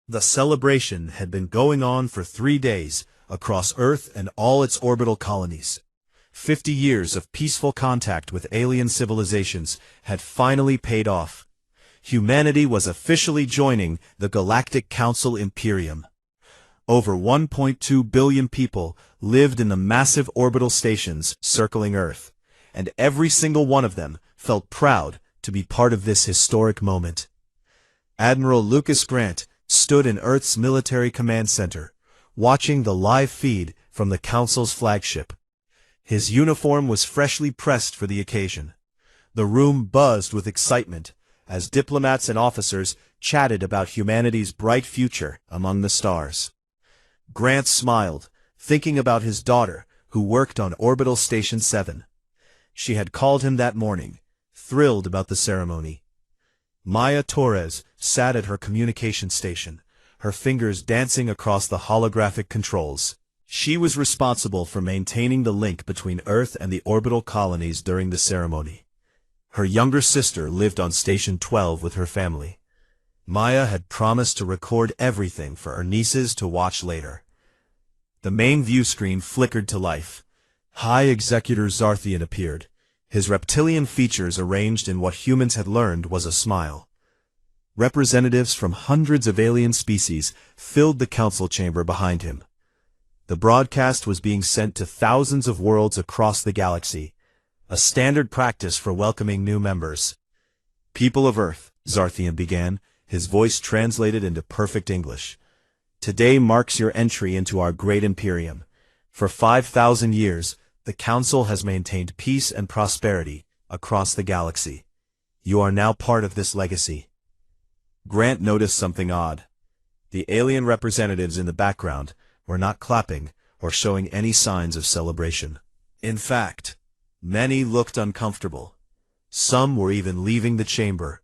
The celebration had been going on for 3 days, across Earth and all its orbital colonies. 50 years of peaceful contact with alien civilizations had finally paid off. Humanity was officially joining the Galactic Council Imperium. Over 1.2 billion people lived in the massive orbital stations circling Earth, and every single one of them felt proud to be part of this historic moment. Admiral Lucas Grant stood in Earth's military command center, watching the live feed from the Council's flagship. His uniform was freshly pressed for the occasion. The room buzzed with excitement as diplomats and officers chatted about humanity's bright future among the stars. Grant smiled, thinking about his daughter, who worked on Orbital Station 7. She had called him that morning, thrilled about the ceremony. Maya Torres sat at her communication station, her fingers dancing across the holographic controls. She was responsible for maintaining the link between Earth and the orbital colonies during the ceremony. Her younger sister lived on Station 12 with her family. Maya had promised to record everything for her nieces to watch later. The main view screen flickered to life. High Executor Zarthian appeared, his reptilian features arranged in what humans had learned was a smile. Representatives from hundreds of alien species filled the council chamber behind him. The broadcast was being sent to thousands of worlds across the galaxy, a standard practice for welcoming new members. "People of Earth," Zarthian began, his voice translated into perfect English. "Today marks your entry into our great Imperium. For 5,000 years, the Council has maintained peace and prosperity across the galaxy. You are now part of this legacy." Grant noticed something odd. The alien representatives in the background were not clapping or showing any signs of celebration. In fact, many looked uncomfortable. Some were even leaving the chamber.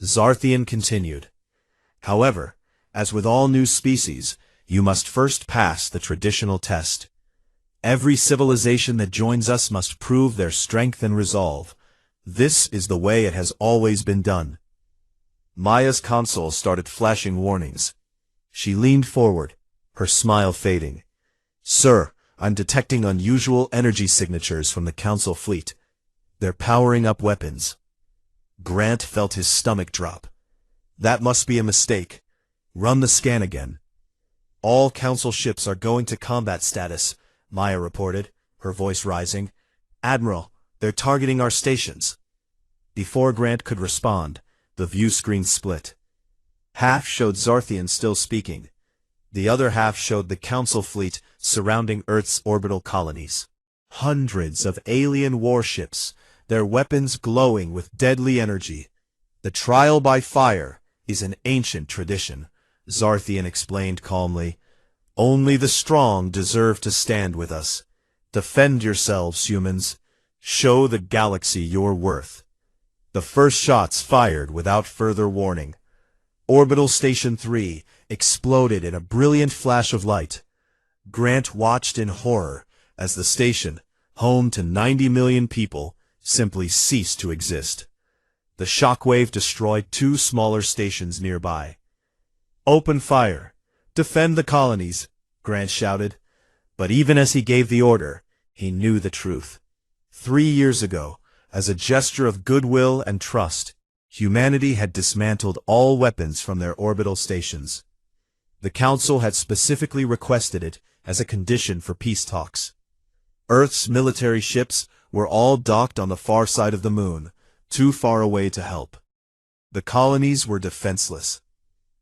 Zarthian continued. "However, as with all new species, you must first pass the traditional test. Every civilization that joins us must prove their strength and resolve. This is the way it has always been done." Maya's console started flashing warnings. She leaned forward, her smile fading. "Sir, I'm detecting unusual energy signatures from the Council fleet. They're powering up weapons." Grant felt his stomach drop. "That must be a mistake. Run the scan again." "All Council ships are going to combat status," Maya reported, her voice rising. "Admiral, they're targeting our stations." Before Grant could respond, the view screen split. Half showed Zarthian still speaking. The other half showed the Council fleet surrounding Earth's orbital colonies. Hundreds of alien warships, their weapons glowing with deadly energy. "The trial by fire is an ancient tradition," Zarthian explained calmly. "Only the strong deserve to stand with us. Defend yourselves, humans. Show the galaxy your worth." The first shots fired without further warning. Orbital Station 3 exploded in a brilliant flash of light. Grant watched in horror as the station, home to 90 million people, simply ceased to exist. The shockwave destroyed 2 smaller stations nearby. "Open fire! Defend the colonies!" Grant shouted. But even as he gave the order, he knew the truth. 3 years ago, as a gesture of goodwill and trust, humanity had dismantled all weapons from their orbital stations. The Council had specifically requested it as a condition for peace talks. Earth's military ships were all docked on the far side of the moon, too far away to help. The colonies were defenseless.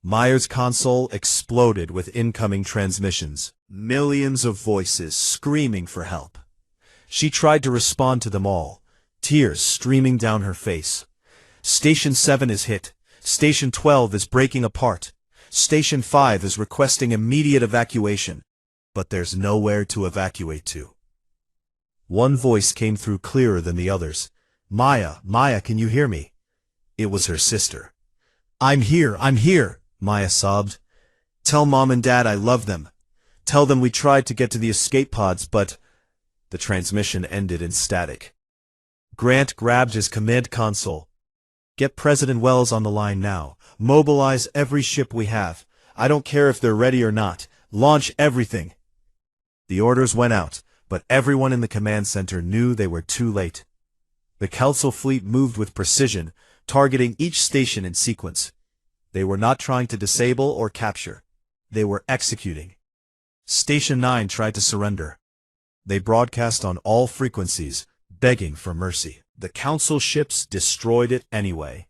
Maya's console exploded with incoming transmissions, millions of voices screaming for help. She tried to respond to them all, tears streaming down her face. "Station 7 is hit. Station 12 is breaking apart. Station 5 is requesting immediate evacuation." But there's nowhere to evacuate to. One voice came through clearer than the others. "Maya, Maya, can you hear me?" It was her sister. I'm here," Maya sobbed. "Tell Mom and Dad I love them. Tell them we tried to get to the escape pods, but—" The transmission ended in static. Grant grabbed his command console. "Get President Wells on the line now. Mobilize every ship we have. I don't care if they're ready or not. Launch everything." The orders went out, but everyone in the command center knew they were too late. The Council fleet moved with precision, targeting each station in sequence. They were not trying to disable or capture. They were executing. Station 9 tried to surrender. They broadcast on all frequencies, begging for mercy. The Council ships destroyed it anyway.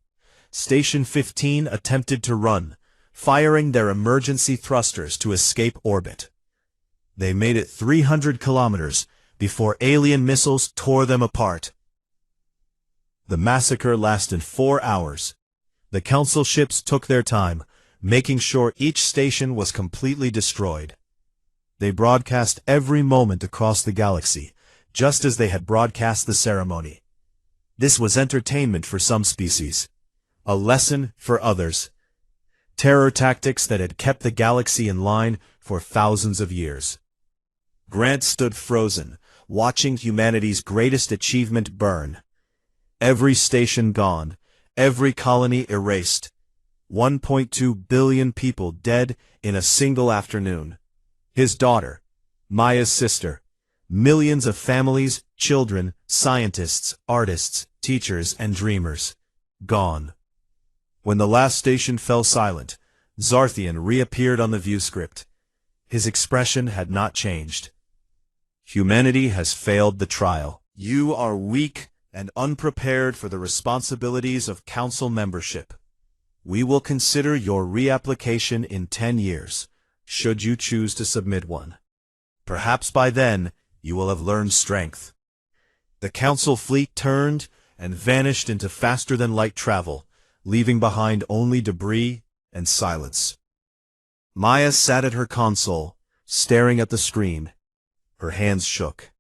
Station 15 attempted to run, firing their emergency thrusters to escape orbit. They made it 300 kilometers before alien missiles tore them apart. The massacre lasted 4 hours. The Council ships took their time, making sure each station was completely destroyed. They broadcast every moment across the galaxy, just as they had broadcast the ceremony. This was entertainment for some species, a lesson for others. Terror tactics that had kept the galaxy in line for thousands of years. Grant stood frozen, watching humanity's greatest achievement burn. Every station gone, every colony erased. 1.2 billion people dead in a single afternoon. His daughter, Maya's sister, millions of families, children, scientists, artists, teachers, and dreamers, gone. When the last station fell silent, Zarthian reappeared on the viewscript. His expression had not changed. Humanity has failed the trial. You are weak and unprepared for the responsibilities of Council membership. We will consider your reapplication in 10 years, should you choose to submit one. Perhaps by then, you will have learned strength. The Council fleet turned and vanished into faster-than-light travel, leaving behind only debris and silence. Maya sat at her console, staring at the screen. Her hands shook.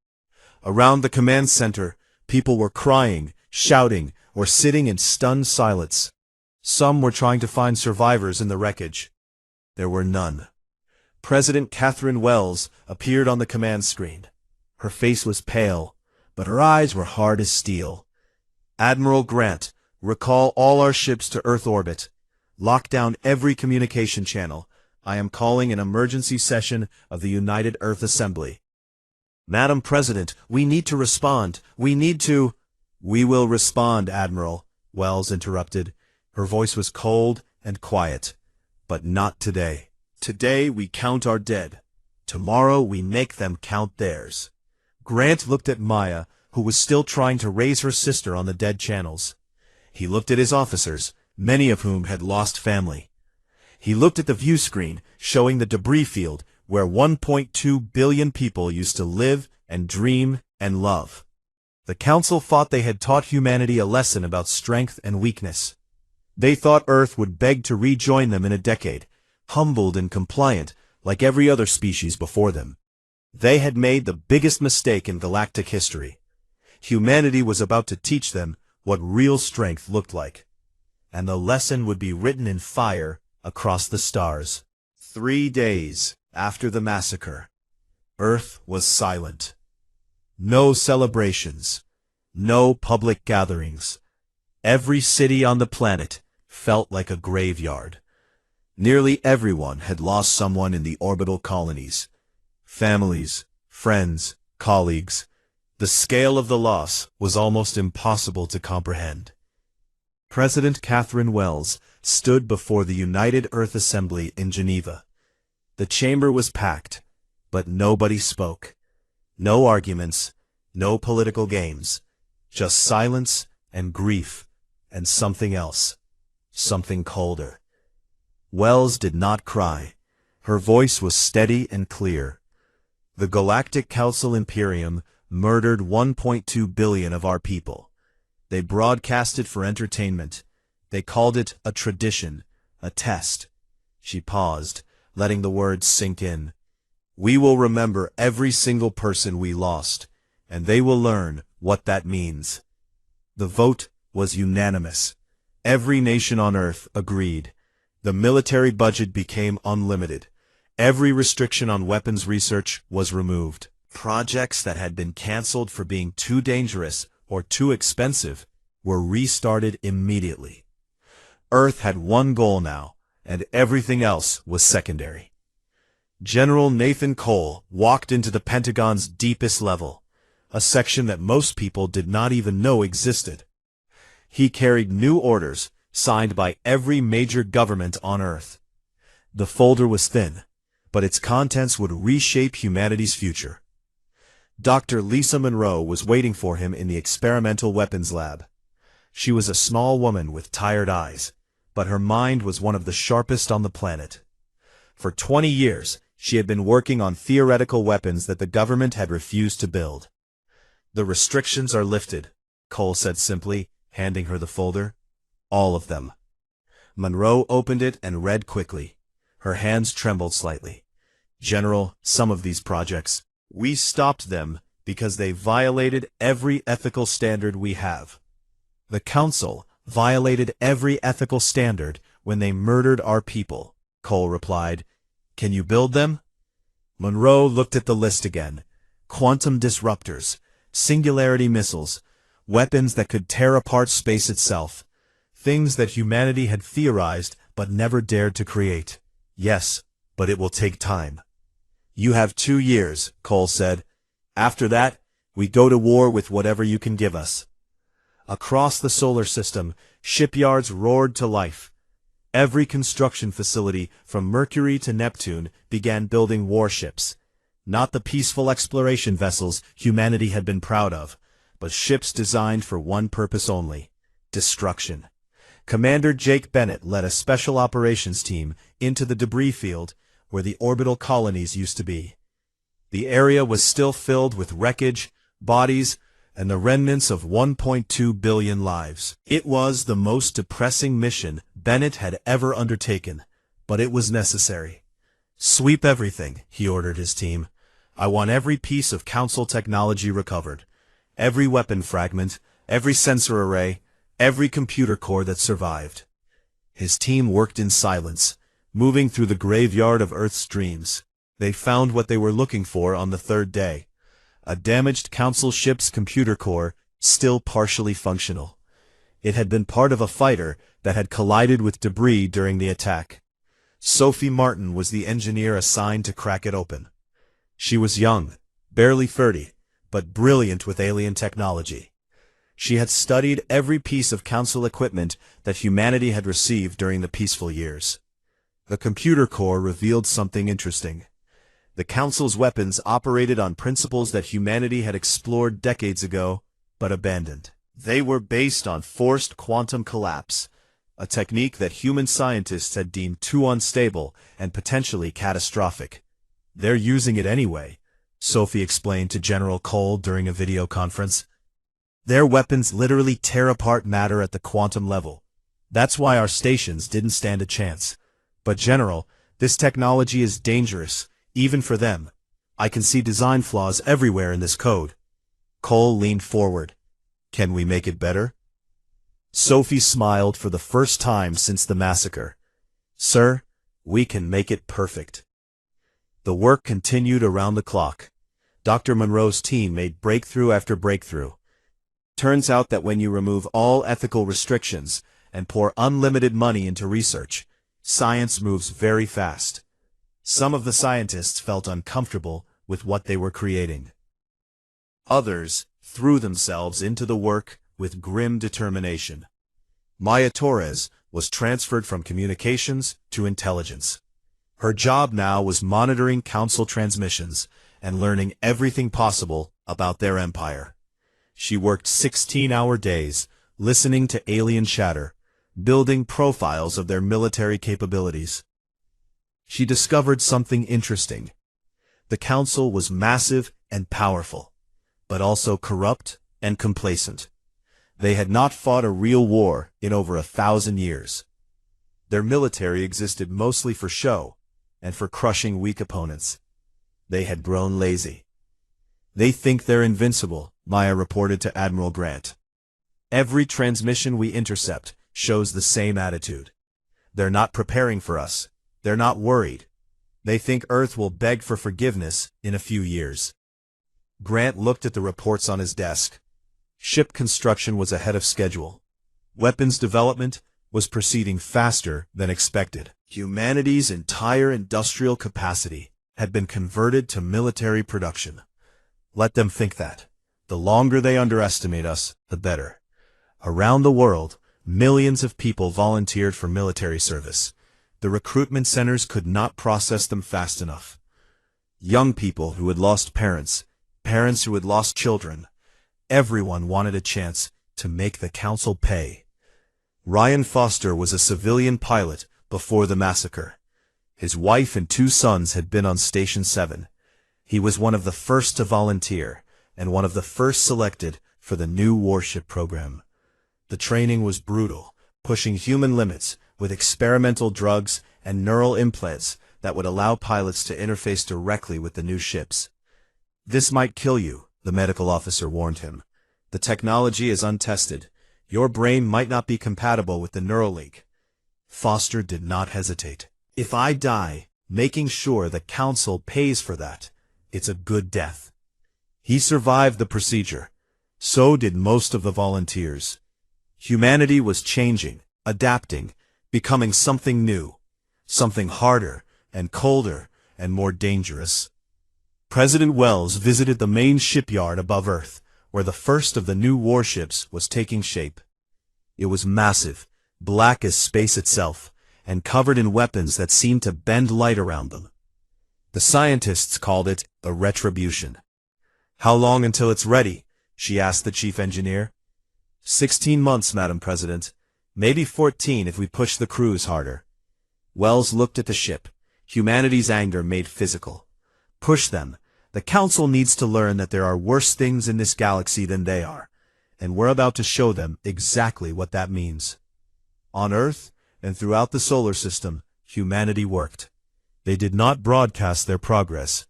Around the command center, people were crying, shouting, or sitting in stunned silence. Some were trying to find survivors in the wreckage. There were none. President Catherine Wells appeared on the command screen. Her face was pale, but her eyes were hard as steel. "Admiral Grant, recall all our ships to Earth orbit. Lock down every communication channel. I am calling an emergency session of the United Earth Assembly." "Madam President, we need to respond. We need to—" "We will respond, Admiral," Wells interrupted. Her voice was cold and quiet. "But not today. Today we count our dead. Tomorrow we make them count theirs." Grant looked at Maya, who was still trying to raise her sister on the dead channels. He looked at his officers, many of whom had lost family. He looked at the view screen, showing the debris field where 1.2 billion people used to live and dream and love. The Council thought they had taught humanity a lesson about strength and weakness. They thought Earth would beg to rejoin them in a decade, humbled and compliant like every other species before them. They had made the biggest mistake in galactic history. Humanity was about to teach them what real strength looked like. And the lesson would be written in fire across the stars. 3 days after the massacre, Earth was silent. No celebrations, no public gatherings. Every city on the planet felt like a graveyard. Nearly everyone had lost someone in the orbital colonies. Families, friends, colleagues. The scale of the loss was almost impossible to comprehend. President Catherine Wells stood before the United Earth Assembly in Geneva. The chamber was packed, but nobody spoke. No arguments, no political games, just silence and grief and something else, something colder. Wells did not cry. Her voice was steady and clear. The Galactic Council Imperium murdered 1.2 billion of our people. They broadcast it for entertainment. They called it a tradition, a test. She paused, letting the words sink in. We will remember every single person we lost, and they will learn what that means. The vote was unanimous. Every nation on Earth agreed. The military budget became unlimited. Every restriction on weapons research was removed. Projects that had been canceled for being too dangerous or too expensive were restarted immediately. Earth had one goal now, and everything else was secondary. General Nathan Cole walked into the Pentagon's deepest level, a section that most people did not even know existed. He carried new orders, signed by every major government on Earth. The folder was thin, but its contents would reshape humanity's future. Dr. Lisa Monroe was waiting for him in the experimental weapons lab. She was a small woman with tired eyes, but her mind was one of the sharpest on the planet. For 20 years, she had been working on theoretical weapons that the government had refused to build. "The restrictions are lifted," Cole said simply, handing her the folder. "All of them." Monroe opened it and read quickly. Her hands trembled slightly. "General, some of these projects, we stopped them because they violated every ethical standard we have." "The Council violated every ethical standard when they murdered our people," Cole replied. "Can you build them?" Monroe looked at the list again. Quantum disruptors, singularity missiles, weapons that could tear apart space itself. Things that humanity had theorized but never dared to create. "Yes, but it will take time." "You have 2 years," Cole said. "After that, we go to war with whatever you can give us." Across the solar system, shipyards roared to life. Every construction facility, from Mercury to Neptune, began building warships. Not the peaceful exploration vessels humanity had been proud of, but ships designed for one purpose only: destruction. Commander Jake Bennett led a special operations team into the debris field where the orbital colonies used to be. The area was still filled with wreckage, bodies, and the remnants of 1.2 billion lives. It was the most depressing mission Bennett had ever undertaken, but it was necessary. "Sweep everything," he ordered his team. "I want every piece of Council technology recovered. Every weapon fragment, every sensor array, every computer core that survived." His team worked in silence, moving through the graveyard of Earth's dreams. They found what they were looking for on the 3rd day. A damaged Council ship's computer core, still partially functional. It had been part of a fighter that had collided with debris during the attack. Sophie Martin was the engineer assigned to crack it open. She was young, barely 30, but brilliant with alien technology. She had studied every piece of Council equipment that humanity had received during the peaceful years. The computer core revealed something interesting. The Council's weapons operated on principles that humanity had explored decades ago, but abandoned. They were based on forced quantum collapse, a technique that human scientists had deemed too unstable and potentially catastrophic. "They're using it anyway," Sophie explained to General Cole during a video conference. "Their weapons literally tear apart matter at the quantum level. That's why our stations didn't stand a chance. But General, this technology is dangerous, even for them. I can see design flaws everywhere in this code." Cole leaned forward. "Can we make it better?" Sophie smiled for the first time since the massacre. "Sir, we can make it perfect." The work continued around the clock. Dr. Monroe's team made breakthrough after breakthrough. Turns out that when you remove all ethical restrictions and pour unlimited money into research, science moves very fast. Some of the scientists felt uncomfortable with what they were creating. Others threw themselves into the work with grim determination. Maya Torres was transferred from communications to intelligence. Her job now was monitoring Council transmissions and learning everything possible about their empire. She worked 16-hour days, listening to alien chatter, building profiles of their military capabilities. She discovered something interesting. The Council was massive and powerful, but also corrupt and complacent. They had not fought a real war in over 1,000 years. Their military existed mostly for show and for crushing weak opponents. They had grown lazy. "They think they're invincible," Maya reported to Admiral Grant. "Every transmission we intercept shows the same attitude. They're not preparing for us. They're not worried. They think Earth will beg for forgiveness in a few years." Grant looked at the reports on his desk. Ship construction was ahead of schedule. Weapons development was proceeding faster than expected. Humanity's entire industrial capacity had been converted to military production. Let them think that. The longer they underestimate us, the better. Around the world, millions of people volunteered for military service. The recruitment centers could not process them fast enough. Young people who had lost parents, parents who had lost children, everyone wanted a chance to make the council pay. Ryan Foster was a civilian pilot before the massacre. His wife and 2 sons had been on Station 7. He was one of the first to volunteer, and one of the first selected for the new warship program. The training was brutal, pushing human limits with experimental drugs and neural implants that would allow pilots to interface directly with the new ships. "This might kill you," the medical officer warned him. "The technology is untested. Your brain might not be compatible with the Neuralink." Foster did not hesitate. "If I die, making sure the council pays for that. It's a good death." He survived the procedure. So did most of the volunteers. Humanity was changing, adapting, becoming something new, something harder and colder and more dangerous. President Wells visited the main shipyard above Earth, where the first of the new warships was taking shape. It was massive, black as space itself, and covered in weapons that seemed to bend light around them. The scientists called it the Retribution. "How long until it's ready?" she asked the chief engineer. 16 months, Madam President. Maybe 14 if we push the crews harder." Wells looked at the ship. Humanity's anger made physical. "Push them. The Council needs to learn that there are worse things in this galaxy than they are, and we're about to show them exactly what that means." On Earth, and throughout the solar system, humanity worked. They did not broadcast their progress.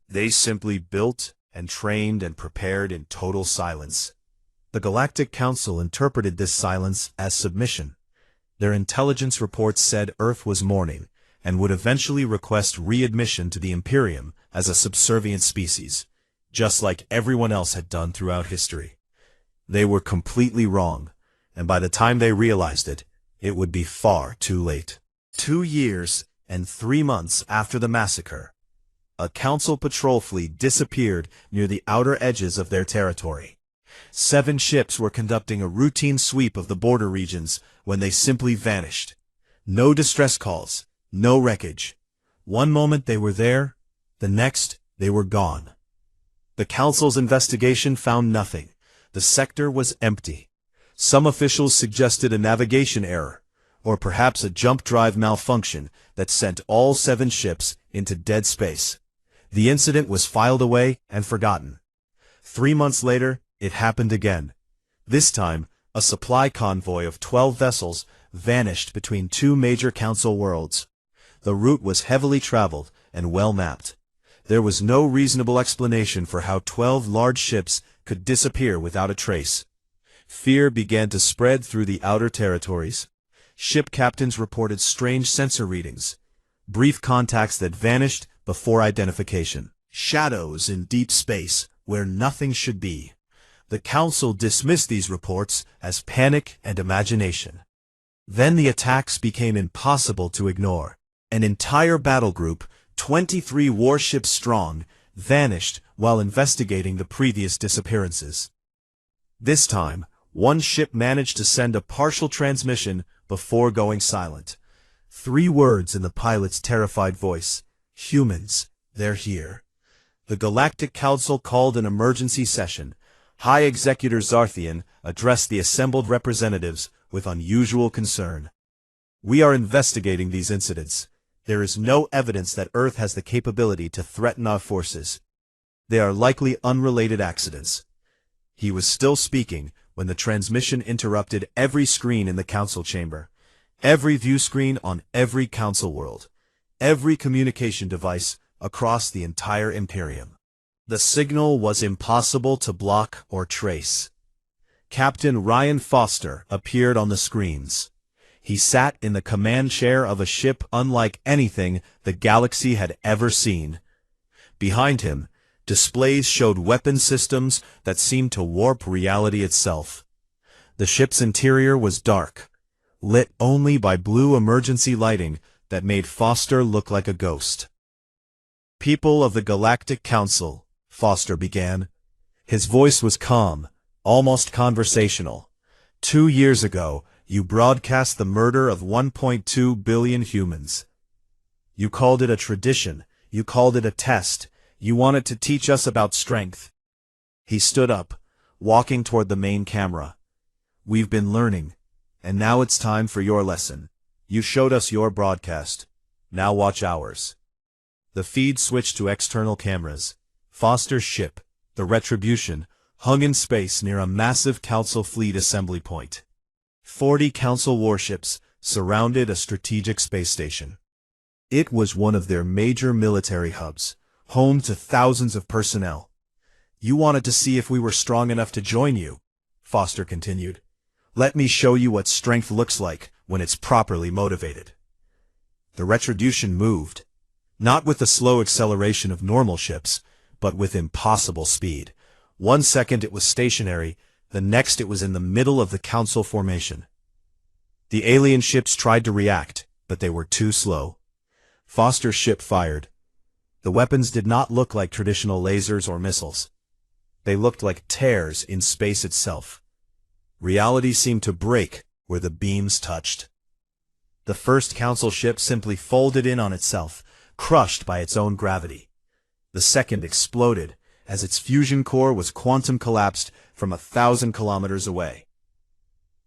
They simply built and trained and prepared in total silence. The Galactic Council interpreted this silence as submission. Their intelligence reports said Earth was mourning, and would eventually request readmission to the Imperium as a subservient species, just like everyone else had done throughout history. They were completely wrong, and by the time they realized it, it would be far too late. 2 years and 3 months after the massacre, a Council patrol fleet disappeared near the outer edges of their territory. 7 ships were conducting a routine sweep of the border regions when they simply vanished. No distress calls, no wreckage. One moment they were there, the next they were gone. The Council's investigation found nothing. The sector was empty. Some officials suggested a navigation error, or perhaps a jump drive malfunction that sent all 7 ships into dead space. The incident was filed away and forgotten. 3 months later, it happened again. This time, a supply convoy of 12 vessels vanished between 2 major Council worlds. The route was heavily traveled and well mapped. There was no reasonable explanation for how 12 large ships could disappear without a trace. Fear began to spread through the outer territories. Ship captains reported strange sensor readings, brief contacts that vanished before identification, shadows in deep space where nothing should be. The Council dismissed these reports as panic and imagination. Then the attacks became impossible to ignore. An entire battle group, 23 warships strong, vanished while investigating the previous disappearances. This time, one ship managed to send a partial transmission before going silent. 3 words in the pilot's terrified voice: "Humans, they're here." The Galactic Council called an emergency session. High Executor Zarthian addressed the assembled representatives with unusual concern. "We are investigating these incidents. There is no evidence that Earth has the capability to threaten our forces. They are likely unrelated accidents." He was still speaking when the transmission interrupted every screen in the Council chamber, every view screen on every Council world, every communication device across the entire Imperium. The signal was impossible to block or trace. Captain Ryan Foster appeared on the screens. He sat in the command chair of a ship unlike anything the galaxy had ever seen. Behind him, displays showed weapon systems that seemed to warp reality itself. The ship's interior was dark. lit only by blue emergency lighting that made Foster look like a ghost. "People of the Galactic Council," Foster began. His voice was calm, almost conversational. "2 years ago, you broadcast the murder of 1.2 billion humans. You called it a tradition. You called it a test. You wanted to teach us about strength." He stood up, walking toward the main camera. "We've been learning, and now it's time for your lesson. You showed us your broadcast. Now watch ours." The feed switched to external cameras. Foster's ship, the Retribution, hung in space near a massive Council fleet assembly point. 40 Council warships surrounded a strategic space station. It was one of their major military hubs, home to thousands of personnel. "You wanted to see if we were strong enough to join you," Foster continued. "Let me show you what strength looks like when it's properly motivated." The Retribution moved, not with the slow acceleration of normal ships, but with impossible speed. 1 second it was stationary, the next it was in the middle of the Council formation. The alien ships tried to react, but they were too slow. Foster's ship fired. The weapons did not look like traditional lasers or missiles. They looked like tears in space itself. Reality seemed to break where the beams touched. The first Council ship simply folded in on itself, crushed by its own gravity. The second exploded, as its fusion core was quantum collapsed from 1,000 kilometers away.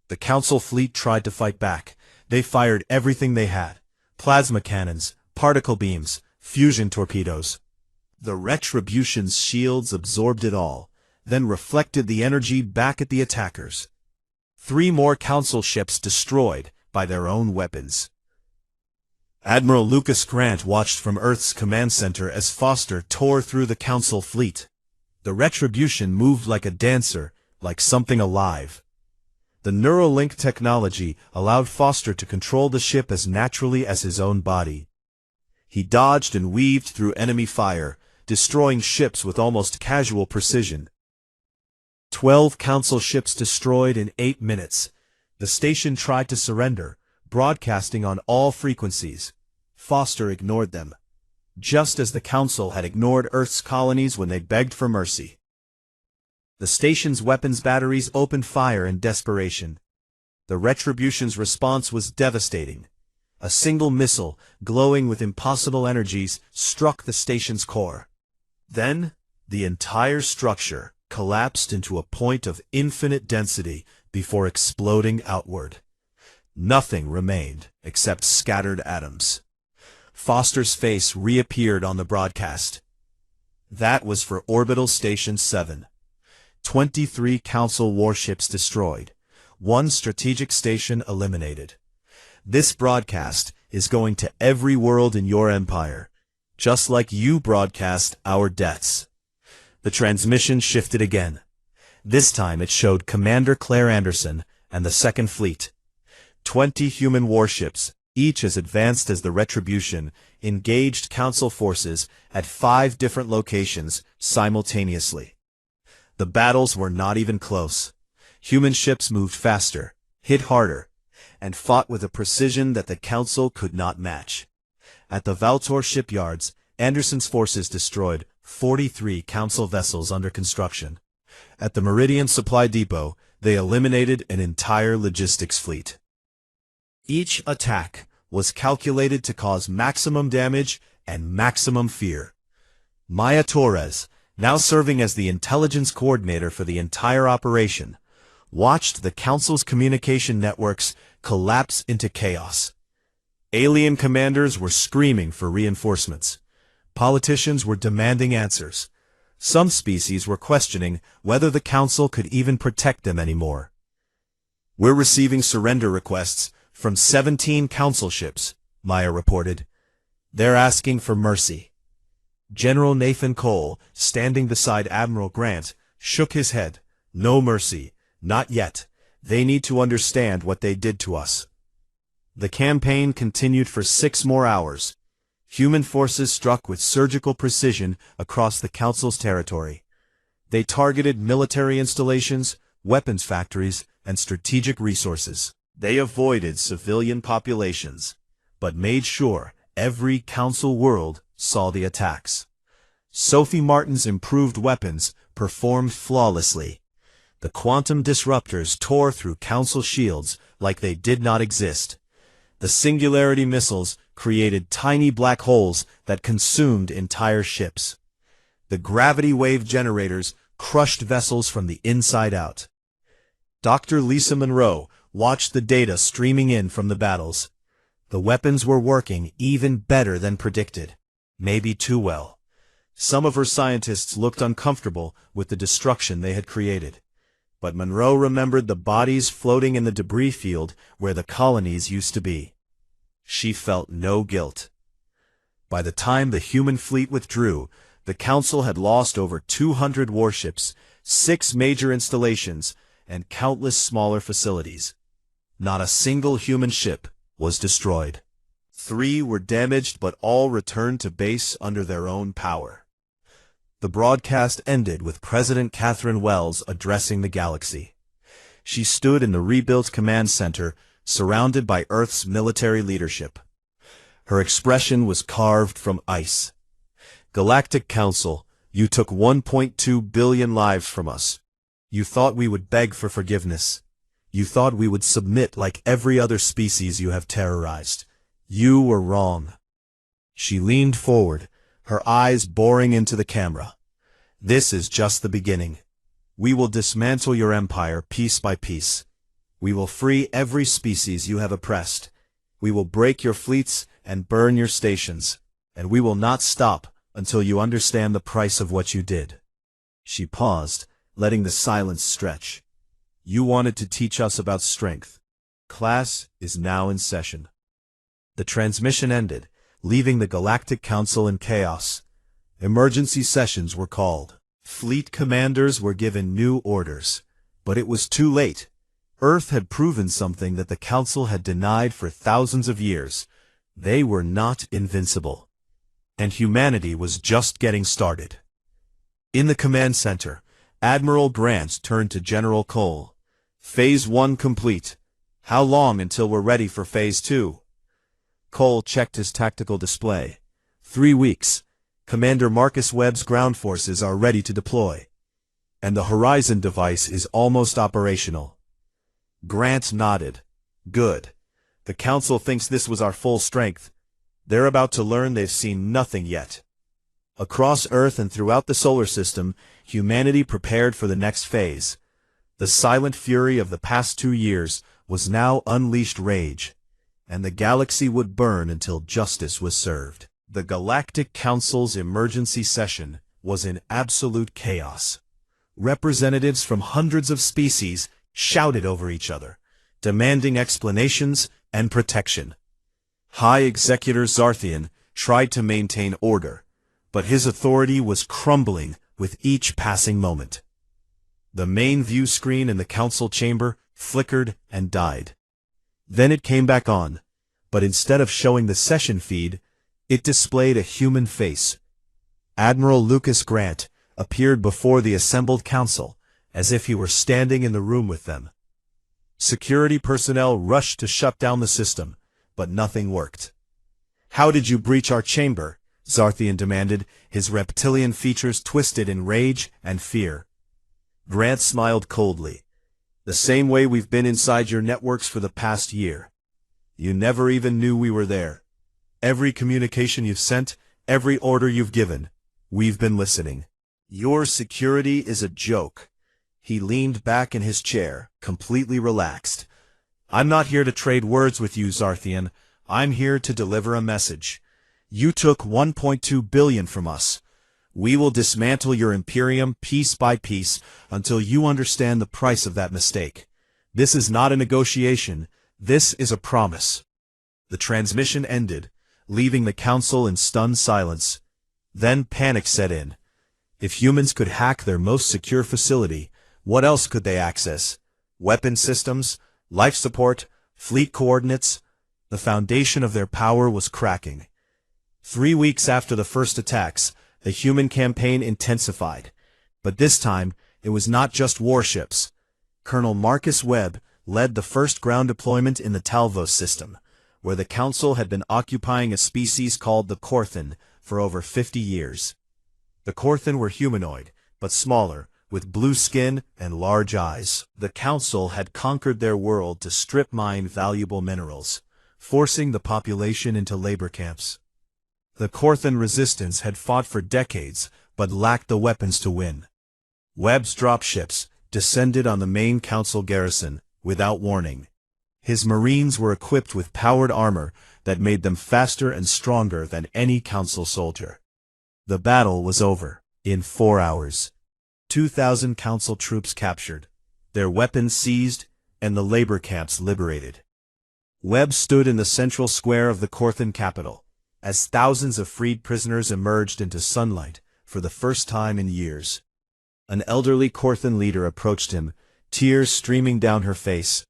The Council fleet tried to fight back. They fired everything they had: plasma cannons, particle beams, fusion torpedoes. The Retribution's shields absorbed it all, then reflected the energy back at the attackers. 3 more Council ships destroyed by their own weapons. Admiral Lucas Grant watched from Earth's command center as Foster tore through the Council fleet. The Retribution moved like a dancer, like something alive. The Neuralink technology allowed Foster to control the ship as naturally as his own body. He dodged and weaved through enemy fire, destroying ships with almost casual precision. 12 Council ships destroyed in 8 minutes. The station tried to surrender, broadcasting on all frequencies. Foster ignored them, just as the Council had ignored Earth's colonies when they begged for mercy. The station's weapons batteries opened fire in desperation. The Retribution's response was devastating. A single missile, glowing with impossible energies, struck the station's core. Then, the entire structure collapsed into a point of infinite density before exploding outward. Nothing remained except scattered atoms. Foster's face reappeared on the broadcast. That was for Orbital Station 7. 23 Council warships destroyed. 1 strategic station eliminated. This broadcast is going to every world in your empire, just like you broadcast our deaths. The transmission shifted again. This time it showed Commander Claire Anderson and the Second Fleet. 20 human warships, each as advanced as the Retribution, engaged Council forces at 5 different locations simultaneously. The battles were not even close. Human ships moved faster, hit harder, and fought with a precision that the Council could not match. At the Valtor shipyards, Anderson's forces destroyed 43 Council vessels under construction. At the Meridian Supply Depot, they eliminated an entire logistics fleet. Each attack was calculated to cause maximum damage and maximum fear. Maya Torres, now serving as the intelligence coordinator for the entire operation, watched the Council's communication networks collapse into chaos. Alien commanders were screaming for reinforcements. Politicians were demanding answers. Some species were questioning whether the Council could even protect them anymore. "We're receiving surrender requests from 17 Council ships," Maya reported. "They're asking for mercy." General Nathan Cole, standing beside Admiral Grant, shook his head. "No mercy. Not yet. They need to understand what they did to us." The campaign continued for 6 more hours. Human forces struck with surgical precision across the Council's territory. They targeted military installations, weapons factories, and strategic resources. They avoided civilian populations, but made sure every Council world saw the attacks. Sophie Martin's improved weapons performed flawlessly. The quantum disruptors tore through Council shields like they did not exist. The Singularity missiles created tiny black holes that consumed entire ships. The gravity wave generators crushed vessels from the inside out. Dr. Lisa Monroe watched the data streaming in from the battles. The weapons were working even better than predicted, maybe too well. Some of her scientists looked uncomfortable with the destruction they had created. But Monroe remembered the bodies floating in the debris field where the colonies used to be. She felt no guilt. By the time the human fleet withdrew, the Council had lost over 200 warships, 6 major installations, and countless smaller facilities. Not a single human ship was destroyed. 3 were damaged, but all returned to base under their own power. The broadcast ended with President Catherine Wells addressing the galaxy. She stood in the rebuilt command center, surrounded by Earth's military leadership. Her expression was carved from ice. Galactic Council, you took 1.2 billion lives from us. You thought we would beg for forgiveness. You thought we would submit like every other species you have terrorized. You were wrong. She leaned forward, her eyes boring into the camera. This is just the beginning. We will dismantle your empire piece by piece. We will free every species you have oppressed. We will break your fleets and burn your stations. And we will not stop until you understand the price of what you did. She paused, letting the silence stretch. You wanted to teach us about strength. Class is now in session. The transmission ended, leaving the Galactic Council in chaos. Emergency sessions were called. Fleet commanders were given new orders. But it was too late. Earth had proven something that the Council had denied for thousands of years. They were not invincible. And humanity was just getting started. In the command center, Admiral Grant turned to General Cole. Phase 1 complete. How long until we're ready for Phase 2? Cole checked his tactical display. 3 weeks. Commander Marcus Webb's ground forces are ready to deploy. And the Horizon device is almost operational. Grant nodded. Good. The Council thinks this was our full strength. They're about to learn they've seen nothing yet. Across Earth and throughout the solar system, humanity prepared for the next phase. The silent fury of the past 2 years was now unleashed rage, and the galaxy would burn until justice was served. The Galactic Council's emergency session was in absolute chaos. Representatives from hundreds of species shouted over each other, demanding explanations and protection. High Executor Zarthian tried to maintain order, but his authority was crumbling with each passing moment. The main view screen in the council chamber flickered and died. Then it came back on, but instead of showing the session feed, it displayed a human face. Admiral Lucas Grant appeared before the assembled council, as if he were standing in the room with them. Security personnel rushed to shut down the system, but nothing worked. How did you breach our chamber? Zarthian demanded, his reptilian features twisted in rage and fear. Grant smiled coldly. The same way we've been inside your networks for the past year. You never even knew we were there. Every communication you've sent, every order you've given, we've been listening. Your security is a joke. He leaned back in his chair, completely relaxed. I'm not here to trade words with you, Zarthian. I'm here to deliver a message. You took 1.2 billion from us. We will dismantle your Imperium piece by piece until you understand the price of that mistake. This is not a negotiation. This is a promise. The transmission ended, leaving the council in stunned silence. Then panic set in. If humans could hack their most secure facility, what else could they access? Weapon systems, life support, fleet coordinates. The foundation of their power was cracking. 3 weeks after the first attacks, the human campaign intensified. But this time, it was not just warships. Colonel Marcus Webb, led the first ground deployment in the Talvos system, where the Council had been occupying a species called the Korthan for over 50 years. The Korthan were humanoid, but smaller, with blue skin and large eyes. The Council had conquered their world to strip mine valuable minerals, forcing the population into labor camps. The Korthan resistance had fought for decades, but lacked the weapons to win. Webb's dropships descended on the main Council garrison, without warning. His Marines were equipped with powered armor that made them faster and stronger than any Council soldier. The battle was over in 4 hours. 2,000 Council troops captured, their weapons seized, and the labor camps liberated. Webb stood in the central square of the Korthan capital, as thousands of freed prisoners emerged into sunlight for the first time in years. An elderly Korthan leader approached him, tears streaming down her face.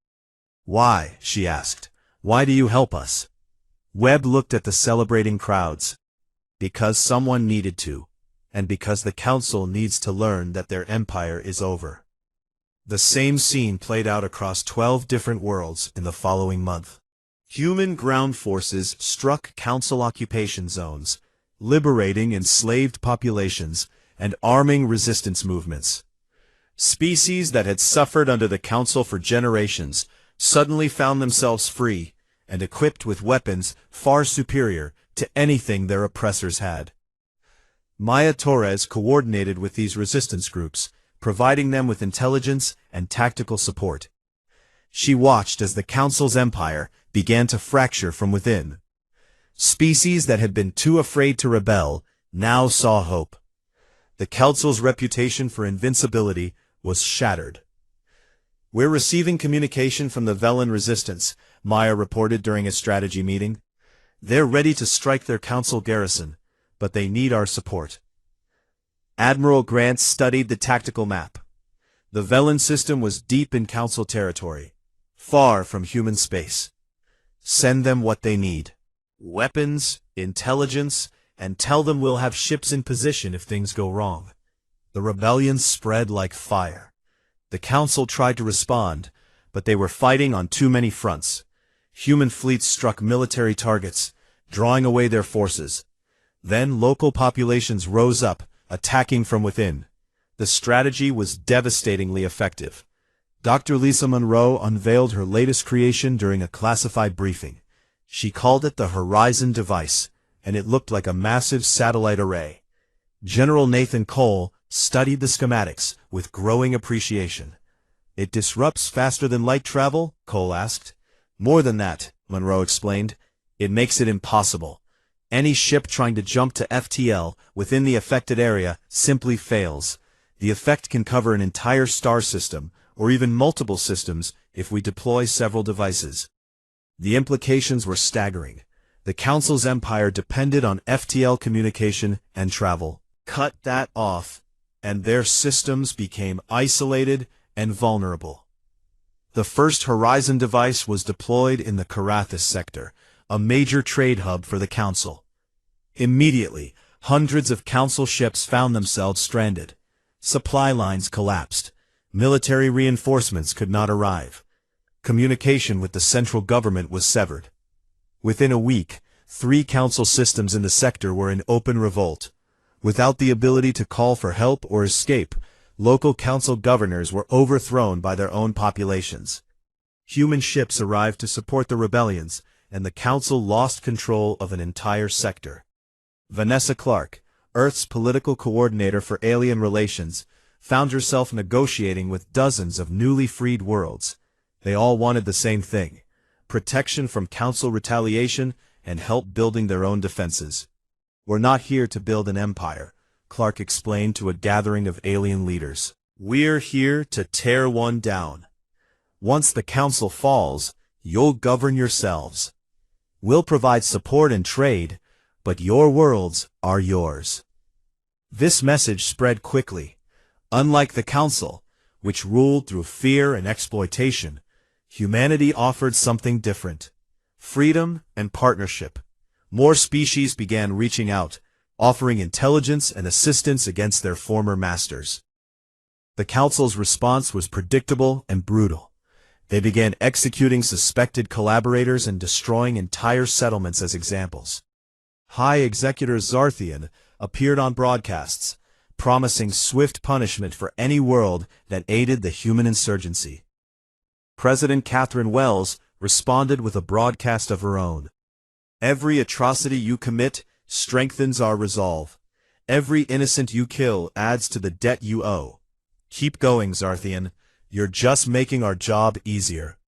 "Why?" she asked. "Why do you help us?" Webb looked at the celebrating crowds. "Because someone needed to, and because the Council needs to learn that their empire is over." The same scene played out across 12 different worlds in the following month. Human ground forces struck Council occupation zones, liberating enslaved populations and arming resistance movements. Species that had suffered under the Council for generations suddenly found themselves free and equipped with weapons far superior to anything their oppressors had. Maya Torres coordinated with these resistance groups, providing them with intelligence and tactical support. She watched as the Council's empire began to fracture from within. Species that had been too afraid to rebel now saw hope. The Council's reputation for invincibility was shattered. "We're receiving communication from the Velen resistance," Maya reported during a strategy meeting. "They're ready to strike their Council garrison, but they need our support." Admiral Grant studied the tactical map. The Velen system was deep in Council territory, far from human space. "Send them what they need. Weapons, intelligence, and tell them we'll have ships in position if things go wrong." The rebellion spread like fire. The Council tried to respond, but they were fighting on too many fronts. Human fleets struck military targets, drawing away their forces. Then local populations rose up, attacking from within. The strategy was devastatingly effective. Dr. Lisa Monroe unveiled her latest creation during a classified briefing. She called it the Horizon device, and it looked like a massive satellite array. General Nathan Cole studied the schematics with growing appreciation. "It disrupts faster than light travel?" Cole asked. "More than that," Monroe explained. "It makes it impossible. Any ship trying to jump to FTL within the affected area simply fails. The effect can cover an entire star system, or even multiple systems, if we deploy several devices." The implications were staggering. The Council's empire depended on FTL communication and travel. Cut that off, and their systems became isolated and vulnerable. The first Horizon device was deployed in the Karathis sector, a major trade hub for the Council. Immediately, hundreds of Council ships found themselves stranded. Supply lines collapsed. Military reinforcements could not arrive. Communication with the central government was severed. Within a week, 3 Council systems in the sector were in open revolt. Without the ability to call for help or escape, local Council governors were overthrown by their own populations. Human ships arrived to support the rebellions, and the Council lost control of an entire sector. Vanessa Clark, Earth's political coordinator for alien relations, found herself negotiating with dozens of newly freed worlds. They all wanted the same thing: protection from Council retaliation and help building their own defenses. "We're not here to build an empire," Clark explained to a gathering of alien leaders. "We're here to tear one down. Once the Council falls, you'll govern yourselves. We'll provide support and trade, but your worlds are yours." This message spread quickly. Unlike the Council, which ruled through fear and exploitation, humanity offered something different: freedom and partnership. More species began reaching out, offering intelligence and assistance against their former masters. The Council's response was predictable and brutal. They began executing suspected collaborators and destroying entire settlements as examples. High Executor Zarthian appeared on broadcasts, promising swift punishment for any world that aided the human insurgency. President Catherine Wells responded with a broadcast of her own. "Every atrocity you commit strengthens our resolve. Every innocent you kill adds to the debt you owe. Keep going, Zarthian. You're just making our job easier."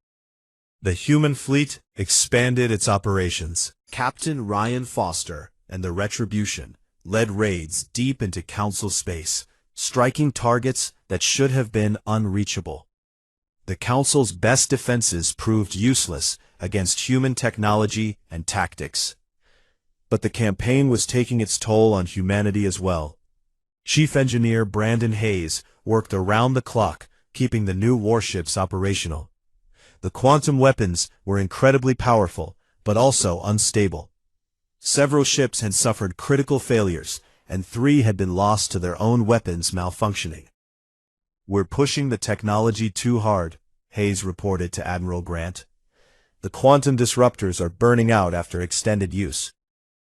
The human fleet expanded its operations. Captain Ryan Foster and the Retribution led raids deep into Council space, striking targets that should have been unreachable. The Council's best defenses proved useless against human technology and tactics. But the campaign was taking its toll on humanity as well. Chief Engineer Brandon Hayes worked around the clock, keeping the new warships operational. The quantum weapons were incredibly powerful, but also unstable. Several ships had suffered critical failures, and 3 had been lost to their own weapons malfunctioning. "We're pushing the technology too hard," Hayes reported to Admiral Grant. "The quantum disruptors are burning out after extended use.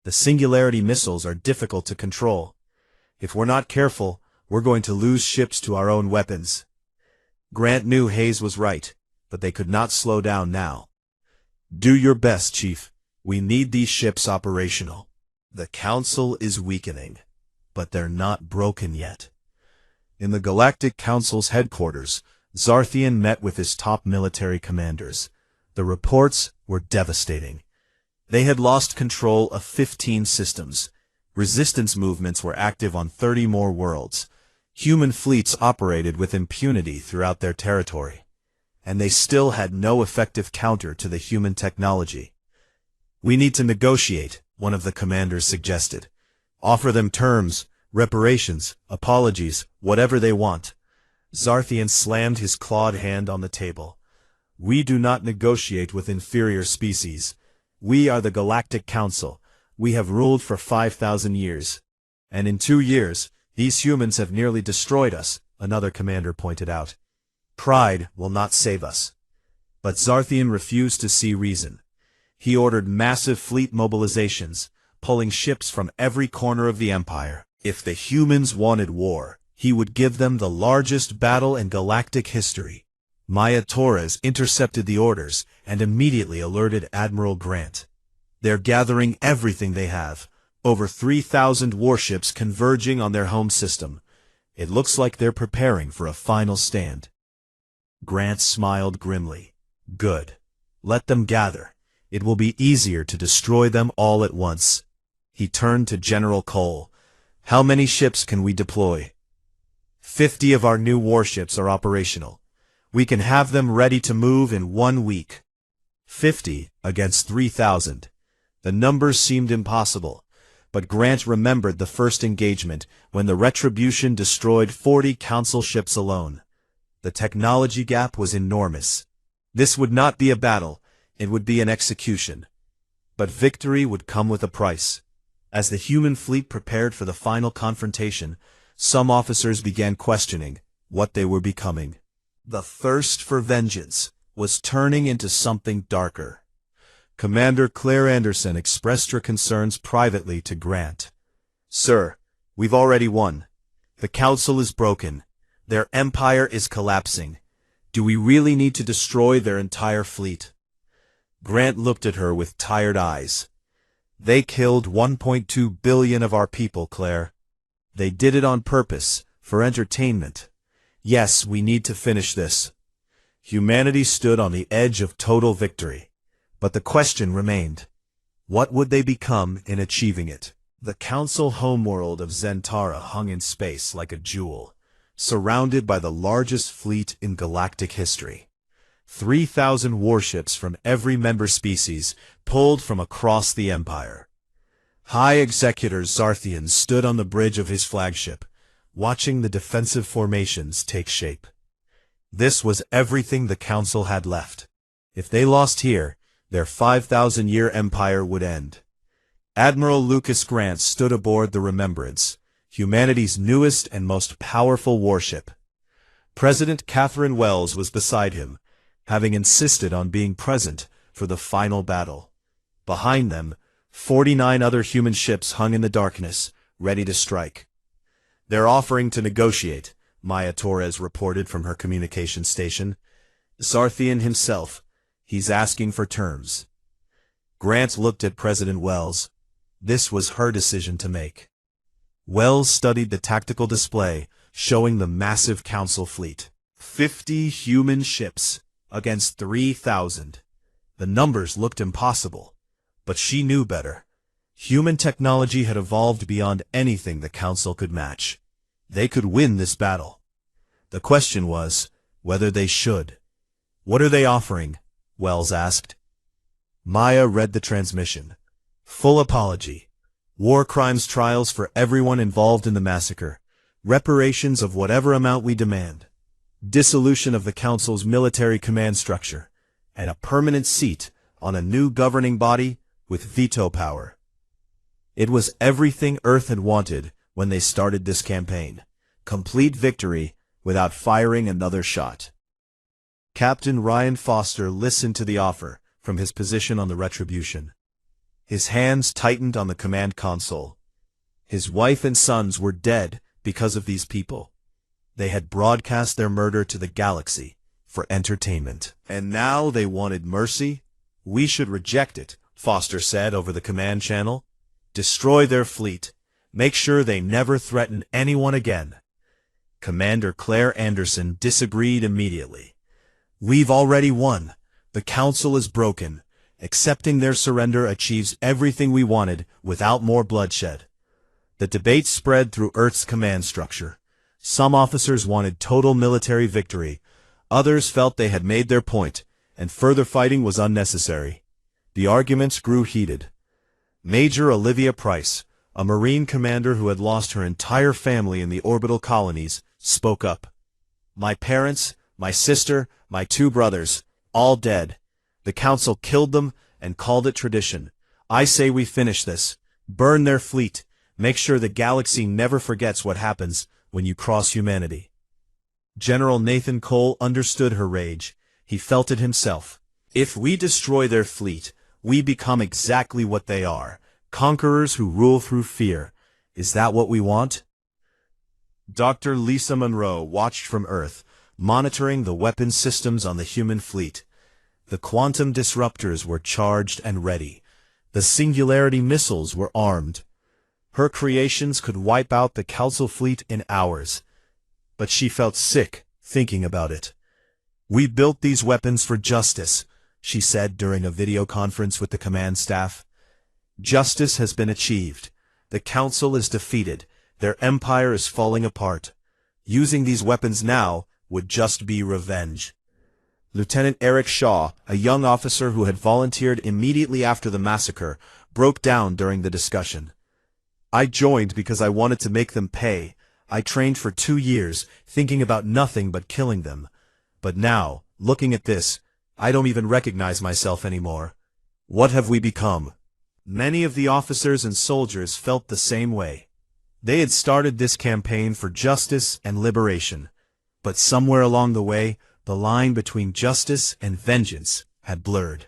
The singularity missiles are difficult to control. If we're not careful, we're going to lose ships to our own weapons." Grant knew Hayes was right, but they could not slow down now. "Do your best, Chief. We need these ships operational." The Council is weakening, but they're not broken yet. In the Galactic Council's headquarters, Zarthian met with his top military commanders. The reports were devastating. They had lost control of 15 systems. Resistance movements were active on 30 more worlds. Human fleets operated with impunity throughout their territory. And they still had no effective counter to the human technology. "We need to negotiate," one of the commanders suggested. "Offer them terms, reparations, apologies, whatever they want." Zarthian slammed his clawed hand on the table. "We do not negotiate with inferior species. We are the Galactic Council. We have ruled for 5,000 years. And in 2 years, these humans have nearly destroyed us," another commander pointed out. "Pride will not save us." But Zarthian refused to see reason. He ordered massive fleet mobilizations, pulling ships from every corner of the Empire. If the humans wanted war, he would give them the largest battle in galactic history. Maya Torres intercepted the orders and immediately alerted Admiral Grant. "They're gathering everything they have, over 3,000 warships converging on their home system. It looks like they're preparing for a final stand." Grant smiled grimly. "Good. Let them gather. It will be easier to destroy them all at once." He turned to General Cole. "How many ships can we deploy?" 50 of our new warships are operational. We can have them ready to move in 1 week. 50 against 3,000. The numbers seemed impossible, but Grant remembered the first engagement when the Retribution destroyed 40 Council ships alone. The technology gap was enormous. This would not be a battle, it would be an execution. But victory would come with a price. As the human fleet prepared for the final confrontation, some officers began questioning what they were becoming. The thirst for vengeance was turning into something darker. Commander Claire Anderson expressed her concerns privately to Grant. "Sir, we've already won. The Council is broken. Their empire is collapsing. Do we really need to destroy their entire fleet?" Grant looked at her with tired eyes. "They killed 1.2 billion of our people, Claire. They did it on purpose, for entertainment. Yes, we need to finish this." Humanity stood on the edge of total victory. But the question remained. What would they become in achieving it? The Council homeworld of Zentara hung in space like a jewel, surrounded by the largest fleet in galactic history. 3,000 warships from every member species pulled from across the Empire. High Executor Zarthian stood on the bridge of his flagship, watching the defensive formations take shape. This was everything the Council had left. If they lost here, their 5,000-year empire would end. Admiral Lucas Grant stood aboard the Remembrance, humanity's newest and most powerful warship. President Catherine Wells was beside him, having insisted on being present for the final battle. Behind them, 49 other human ships hung in the darkness, ready to strike. "They're offering to negotiate," Maya Torres reported from her communication station. "Sarthian himself. He's asking for terms." Grant looked at President Wells. This was her decision to make. Wells studied the tactical display, showing the massive Council fleet. 50 human ships against 3,000. The numbers looked impossible, but she knew better. Human technology had evolved beyond anything the Council could match. They could win this battle. The question was whether they should. "What are they offering?" Wells asked. Maya read the transmission. "Full apology. War crimes trials for everyone involved in the massacre. Reparations of whatever amount we demand. Dissolution of the Council's military command structure. And a permanent seat on a new governing body with veto power." It was everything Earth had wanted when they started this campaign. Complete victory without firing another shot. Captain Ryan Foster listened to the offer from his position on the Retribution. His hands tightened on the command console. His wife and sons were dead because of these people. They had broadcast their murder to the galaxy for entertainment. And now they wanted mercy? "We should reject it," Foster said over the command channel. "Destroy their fleet. Make sure they never threaten anyone again." Commander Claire Anderson disagreed immediately. "We've already won. The Council is broken. Accepting their surrender achieves everything we wanted without more bloodshed." The debate spread through Earth's command structure. Some officers wanted total military victory. Others felt they had made their point, and further fighting was unnecessary. The arguments grew heated. Major Olivia Price, a Marine commander who had lost her entire family in the orbital colonies, spoke up. "My parents, my sister, my 2 brothers, all dead. The Council killed them and called it tradition. I say we finish this. Burn their fleet. Make sure the galaxy never forgets what happens when you cross humanity." General Nathan Cole understood her rage. He felt it himself. "If we destroy their fleet, we become exactly what they are, conquerors who rule through fear. Is that what we want?" Dr. Lisa Monroe watched from Earth, monitoring the weapon systems on the human fleet. The quantum disruptors were charged and ready. The singularity missiles were armed. Her creations could wipe out the Council fleet in hours. But she felt sick thinking about it. "We built these weapons for justice," she said during a video conference with the command staff. "Justice has been achieved. The Council is defeated. Their empire is falling apart. Using these weapons now would just be revenge." Lieutenant Eric Shaw, a young officer who had volunteered immediately after the massacre, broke down during the discussion. "I joined because I wanted to make them pay. I trained for 2 years, thinking about nothing but killing them. But now, looking at this, I don't even recognize myself anymore. What have we become?" Many of the officers and soldiers felt the same way. They had started this campaign for justice and liberation. But somewhere along the way, the line between justice and vengeance had blurred.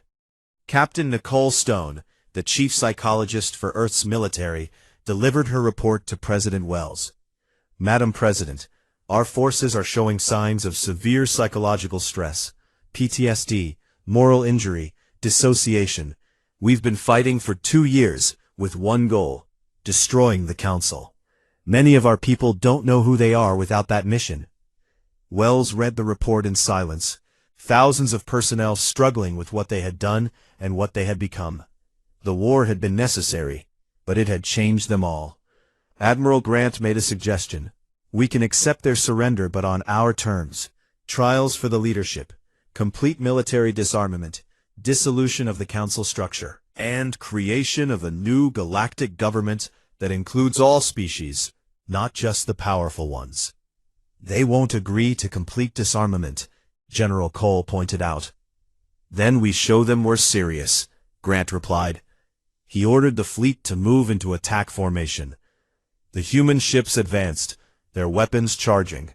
Captain Nicole Stone, the chief psychologist for Earth's military, delivered her report to President Wells. "Madam President, our forces are showing signs of severe psychological stress, PTSD, moral injury, dissociation. We've been fighting for 2 years with one goal, destroying the Council. Many of our people don't know who they are without that mission." Wells read the report in silence, thousands of personnel struggling with what they had done and what they had become. The war had been necessary, but it had changed them all. Admiral Grant made a suggestion. "We can accept their surrender, but on our terms. Trials for the leadership, complete military disarmament, dissolution of the Council structure, and creation of a new galactic government that includes all species, not just the powerful ones." "They won't agree to complete disarmament," General Cole pointed out. "Then we show them we're serious," Grant replied. He ordered the fleet to move into attack formation. The human ships advanced, their weapons charging.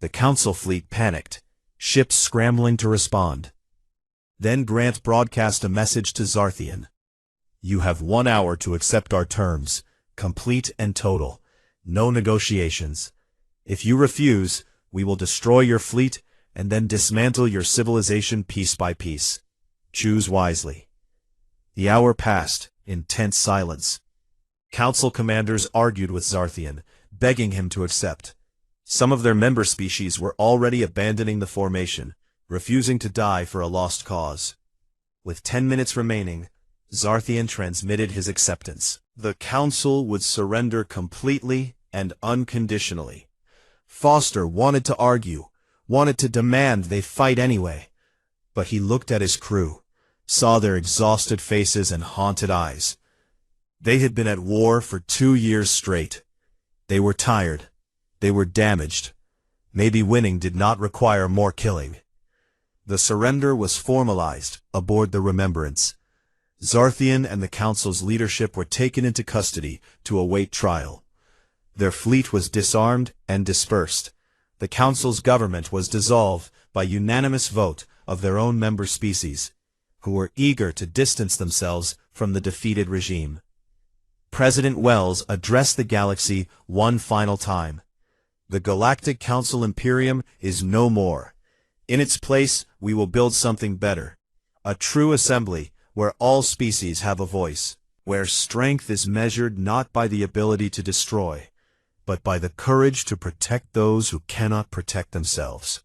The Council fleet panicked, ships scrambling to respond. Then Grant broadcast a message to Zarthian. You have 1 hour to accept our terms, complete and total. No negotiations. If you refuse, we will destroy your fleet and then dismantle your civilization piece by piece. Choose wisely. The hour passed in tense silence. Council commanders argued with Zarthian, begging him to accept. Some of their member species were already abandoning the formation, refusing to die for a lost cause. With 10 minutes remaining, Zarthian transmitted his acceptance. The council would surrender completely and unconditionally. Foster wanted to argue, wanted to demand they fight anyway. But he looked at his crew, saw their exhausted faces and haunted eyes. They had been at war for 2 years straight. They were tired. They were damaged. Maybe winning did not require more killing. The surrender was formalized aboard the Remembrance. Zarthian and the council's leadership were taken into custody to await trial. Their fleet was disarmed and dispersed. The council's government was dissolved by unanimous vote of their own member species, who were eager to distance themselves from the defeated regime. President Wells addressed the galaxy one final time. The Galactic Council Imperium is no more. In its place, we will build something better. A true assembly where all species have a voice, where strength is measured not by the ability to destroy, but by the courage to protect those who cannot protect themselves.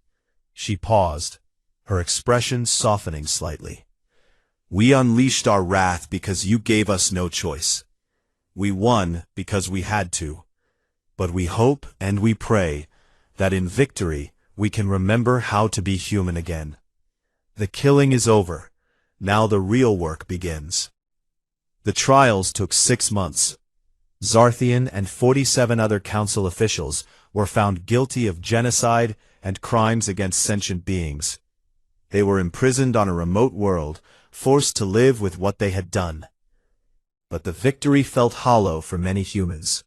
She paused, her expression softening slightly. We unleashed our wrath because you gave us no choice. We won because we had to. But we hope and we pray that in victory we can remember how to be human again. The killing is over. Now the real work begins. The trials took 6 months. Zarthian and 47 other council officials were found guilty of genocide and crimes against sentient beings. They were imprisoned on a remote world, forced to live with what they had done. But the victory felt hollow for many humans.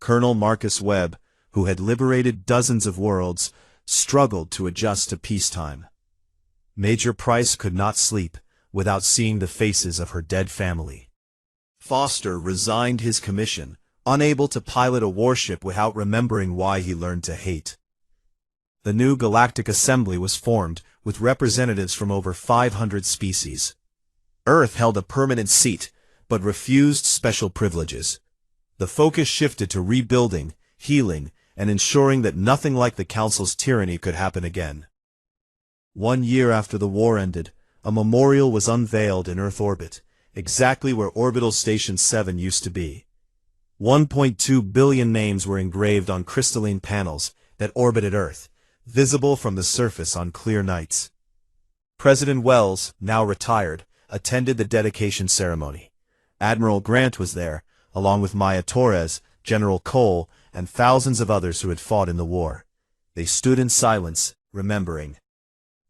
Colonel Marcus Webb, who had liberated dozens of worlds, struggled to adjust to peacetime. Major Price could not sleep without seeing the faces of her dead family. Foster resigned his commission, unable to pilot a warship without remembering why he learned to hate. The new Galactic Assembly was formed with representatives from over 500 species. Earth held a permanent seat, but refused special privileges. The focus shifted to rebuilding, healing, and ensuring that nothing like the Council's tyranny could happen again. 1 year after the war ended, a memorial was unveiled in Earth orbit, exactly where Orbital Station 7 used to be. 1.2 billion names were engraved on crystalline panels that orbited Earth, visible from the surface on clear nights. President Wells, now retired, attended the dedication ceremony. Admiral Grant was there, along with Maya Torres, General Cole, and thousands of others who had fought in the war. They stood in silence, remembering.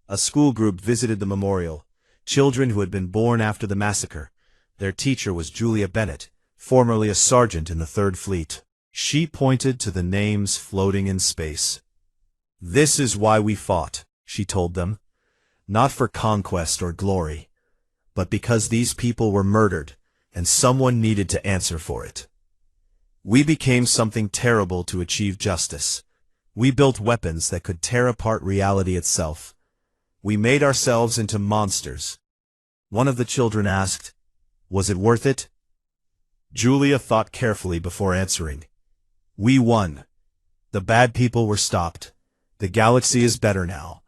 A school group visited the memorial, children who had been born after the massacre. Their teacher was Julia Bennett, formerly a sergeant in the 3rd Fleet. She pointed to the names floating in space. This is why we fought, she told them. Not for conquest or glory, but because these people were murdered, and someone needed to answer for it. We became something terrible to achieve justice. We built weapons that could tear apart reality itself. We made ourselves into monsters. One of the children asked, "Was it worth it?" Julia thought carefully before answering. We won. The bad people were stopped. The galaxy is better now.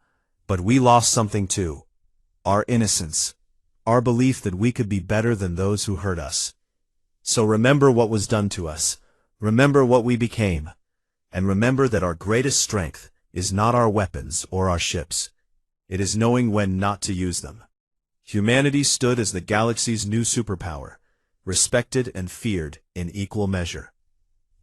But we lost something too. Our innocence. Our belief that we could be better than those who hurt us. So remember what was done to us. Remember what we became. And remember that our greatest strength is not our weapons or our ships. It is knowing when not to use them. Humanity stood as the galaxy's new superpower, respected and feared in equal measure.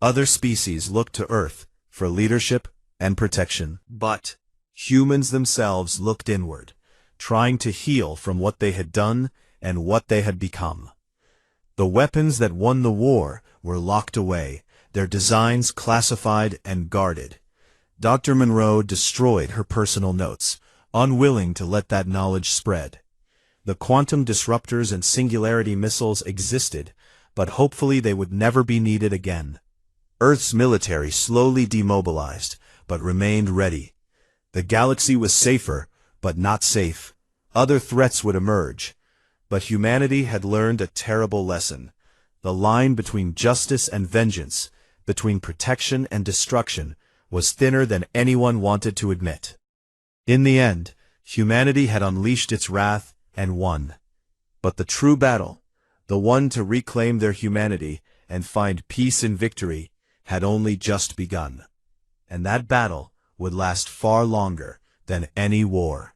Other species looked to Earth for leadership and protection, but humans themselves looked inward, trying to heal from what they had done and what they had become. The weapons that won the war were locked away, their designs classified and guarded. Dr. Monroe destroyed her personal notes, unwilling to let that knowledge spread. The quantum disruptors and singularity missiles existed, but hopefully they would never be needed again. Earth's military slowly demobilized, but remained ready. The galaxy was safer, but not safe. Other threats would emerge. But humanity had learned a terrible lesson. The line between justice and vengeance, between protection and destruction, was thinner than anyone wanted to admit. In the end, humanity had unleashed its wrath and won. But the true battle, the one to reclaim their humanity and find peace in victory, had only just begun. And that battle would last far longer than any war.